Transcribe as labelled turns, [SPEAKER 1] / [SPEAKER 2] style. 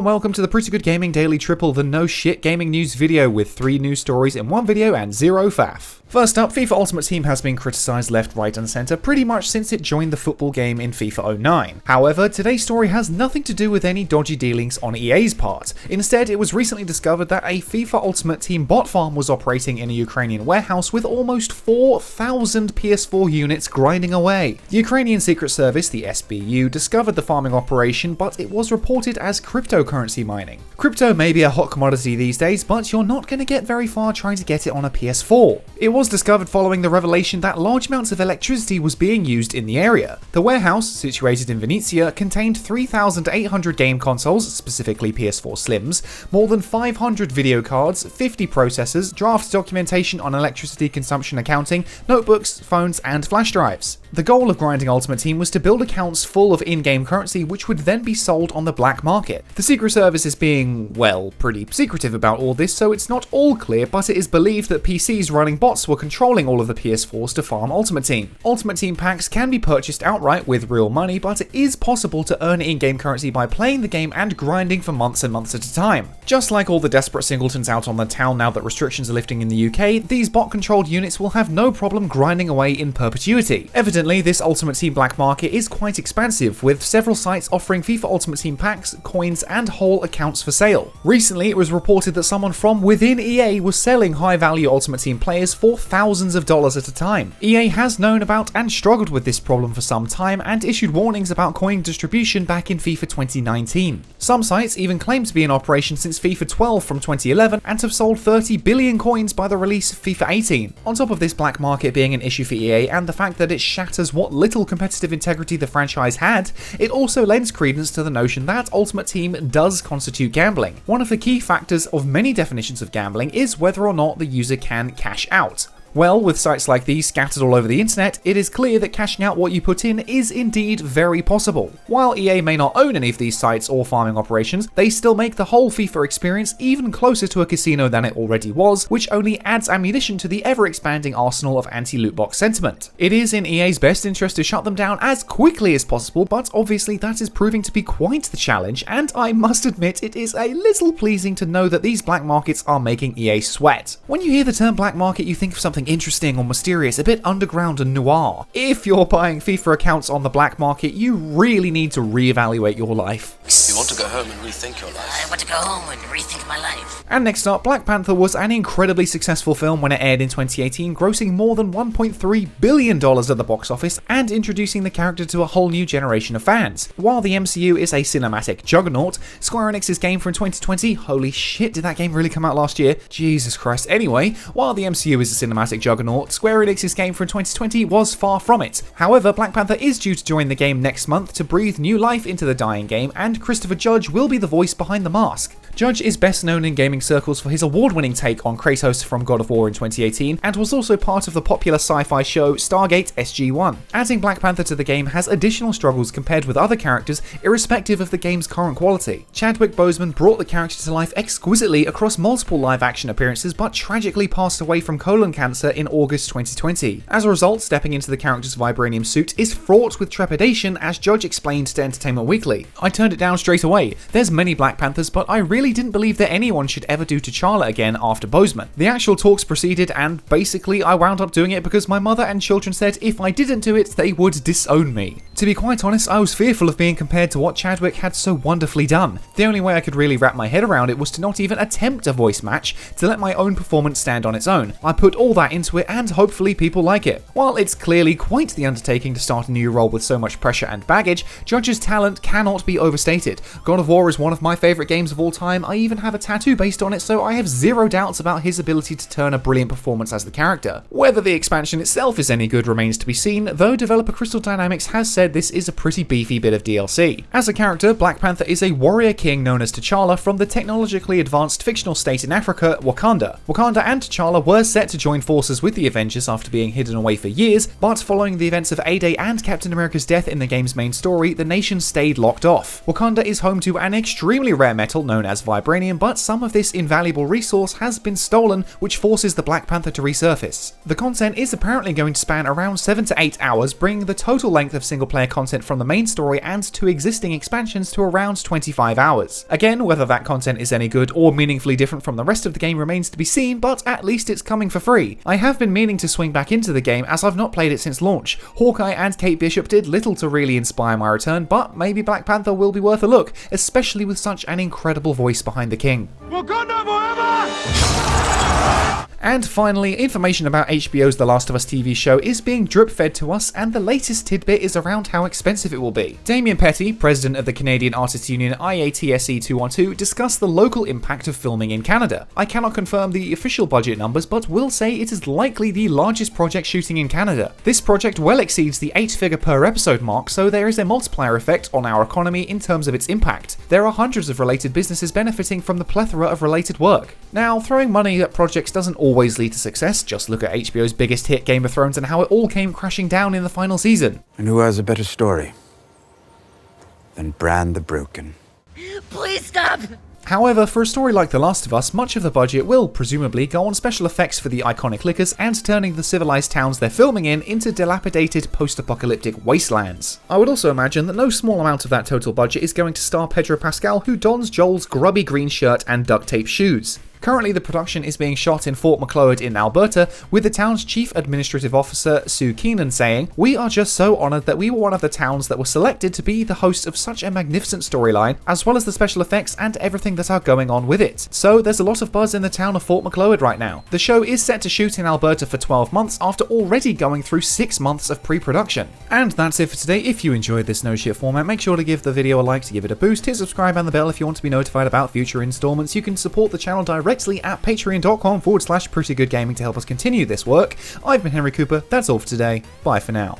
[SPEAKER 1] welcome to the Pretty Good Gaming Daily Triple, the no shit gaming news video with 3 news stories in one video and 0 faff. First up, FIFA Ultimate Team has been criticised left, right and centre pretty much since it joined the football game in FIFA 09. However, today's story has nothing to do with any dodgy dealings on EA's part. Instead, it was recently discovered that a FIFA Ultimate Team bot farm was operating in a Ukrainian warehouse with almost 4,000 PS4 units grinding away. The Ukrainian Secret Service, the SBU, discovered the farming operation, but it was reported as cryptocurrency mining. Crypto may be a hot commodity these days, but you're not going to get very far trying to get it on a PS4. It was discovered following the revelation that large amounts of electricity was being used in the area. The warehouse, situated in Venetia, contained 3,800 game consoles, specifically PS4 Slims, more than 500 video cards, 50 processors, draft documentation on electricity consumption accounting, notebooks, phones, and flash drives. The goal of grinding Ultimate Team was to build accounts full of in-game currency which would then be sold on the black market. The Secret Service is being, well, pretty secretive about all this, so it's not all clear, but it is believed that PCs running bots were controlling all of the PS4s to farm Ultimate Team. Ultimate Team packs can be purchased outright with real money, but it is possible to earn in-game currency by playing the game and grinding for months and months at a time. Just like all the desperate singletons out on the town now that restrictions are lifting in the UK, these bot-controlled units will have no problem grinding away in perpetuity. Evidently, this Ultimate Team black market is quite expansive, with several sites offering FIFA Ultimate Team packs, coins, and whole accounts for sale. Recently, it was reported that someone from within EA was selling high-value Ultimate Team players for thousands of dollars at a time. EA has known about and struggled with this problem for some time and issued warnings about coin distribution back in FIFA 2019. Some sites even claim to be in operation since FIFA 12 from 2011 and have sold 30 billion coins by the release of FIFA 18. On top of this black market being an issue for EA and the fact that it shatters what little competitive integrity the franchise had, it also lends credence to the notion that Ultimate Team does constitute gambling. One of the key factors of many definitions of gambling is whether or not the user can cash out. Well, with sites like these scattered all over the internet, it is clear that cashing out what you put in is indeed very possible. While EA may not own any of these sites or farming operations, they still make the whole FIFA experience even closer to a casino than it already was, which only adds ammunition to the ever-expanding arsenal of anti-loot box sentiment. It is in EA's best interest to shut them down as quickly as possible, but obviously that is proving to be quite the challenge, and I must admit it is a little pleasing to know that these black markets are making EA sweat. When you hear the term black market, you think of something interesting or mysterious, a bit underground and noir. If you're buying FIFA accounts on the black market, you really need to reevaluate your life.
[SPEAKER 2] You want to go home and rethink your life?
[SPEAKER 3] I want to go home and rethink my life.
[SPEAKER 1] And next up, Black Panther was an incredibly successful film when it aired in 2018, grossing more than $1.3 billion at the box office and introducing the character to a whole new generation of fans. While the MCU is a cinematic juggernaut, Square Enix's game from 2020, holy shit, did that game really come out last year? Jesus Christ. Anyway, while the MCU is a cinematic juggernaut, Square Enix's game from 2020 was far from it. However, Black Panther is due to join the game next month to breathe new life into the dying game, and Christopher Judge will be the voice behind the mask. Judge is best known in gaming circles for his award-winning take on Kratos from God of War in 2018, and was also part of the popular sci-fi show Stargate SG-1. Adding Black Panther to the game has additional struggles compared with other characters, irrespective of the game's current quality. Chadwick Boseman brought the character to life exquisitely across multiple live-action appearances, but tragically passed away from colon cancer in August 2020. As a result, stepping into the character's vibranium suit is fraught with trepidation, as Judge explained to Entertainment Weekly. I turned it down straight away. There's many Black Panthers, but I really didn't believe that anyone should ever do T'Challa again after Boseman. The actual talks proceeded, and basically I wound up doing it because my mother and children said if I didn't do it, they would disown me. To be quite honest, I was fearful of being compared to what Chadwick had so wonderfully done. The only way I could really wrap my head around it was to not even attempt a voice match, to let my own performance stand on its own. I put all that into it, and hopefully people like it. While it's clearly quite the undertaking to start a new role with so much pressure and baggage, Judge's talent cannot be overstated. God of War is one of my favourite games of all time. I even have a tattoo based on it, so I have zero doubts about his ability to turn a brilliant performance as the character. Whether the expansion itself is any good remains to be seen, though developer Crystal Dynamics has said this is a pretty beefy bit of DLC. As a character, Black Panther is a warrior king known as T'Challa from the technologically advanced fictional state in Africa, Wakanda. Wakanda and T'Challa were set to join forces forces with the Avengers after being hidden away for years, but following the events of A-Day and Captain America's death in the game's main story, the nation stayed locked off. Wakanda is home to an extremely rare metal known as vibranium, but some of this invaluable resource has been stolen, which forces the Black Panther to resurface. The content is apparently going to span around 7 to 8 hours, bringing the total length of single-player content from the main story and 2 existing expansions to around 25 hours. Again, whether that content is any good or meaningfully different from the rest of the game remains to be seen, but at least it's coming for free. I have been meaning to swing back into the game as I've not played it since launch. Hawkeye and Kate Bishop did little to really inspire my return, but maybe Black Panther will be worth a look, especially with such an incredible voice behind the king.
[SPEAKER 4] Wakanda forever!
[SPEAKER 1] And finally, information about HBO's The Last of Us TV show is being drip-fed to us, and the latest tidbit is around how expensive it will be. Damien Petty, president of the Canadian Artists Union IATSE 212, discussed the local impact of filming in Canada. I cannot confirm the official budget numbers, but will say it is likely the largest project shooting in Canada. This project well exceeds the 8-figure per episode mark, so there is a multiplier effect on our economy in terms of its impact. There are hundreds of related businesses benefiting from the plethora of related work. Now, throwing money at projects doesn't always lead to success. Just look at HBO's biggest hit, Game of Thrones, and how it all came crashing down in the final season.
[SPEAKER 5] And who has a better story than Bran the Broken?
[SPEAKER 3] Please stop!
[SPEAKER 1] However, for a story like The Last of Us, much of the budget will presumably go on special effects for the iconic liquors and turning the civilized towns they're filming in into dilapidated post-apocalyptic wastelands. I would also imagine that no small amount of that total budget is going to star Pedro Pascal, who dons Joel's grubby green shirt and duct tape shoes. Currently, the production is being shot in Fort Macleod in Alberta, with the town's chief administrative officer, Sue Keenan, saying, "We are just so honoured that we were one of the towns that were selected to be the host of such a magnificent storyline, as well as the special effects and everything that are going on with it." So there's a lot of buzz in the town of Fort Macleod right now. The show is set to shoot in Alberta for 12 months after already going through 6 months of pre-production. And that's it for today. If you enjoyed this no shit format, make sure to give the video a like to give it a boost, hit subscribe and the bell if you want to be notified about future installments. You can support the channel directly at patreon.com/prettygoodgaming to help us continue this work. I've been Henry Cooper, that's all for today, bye for now.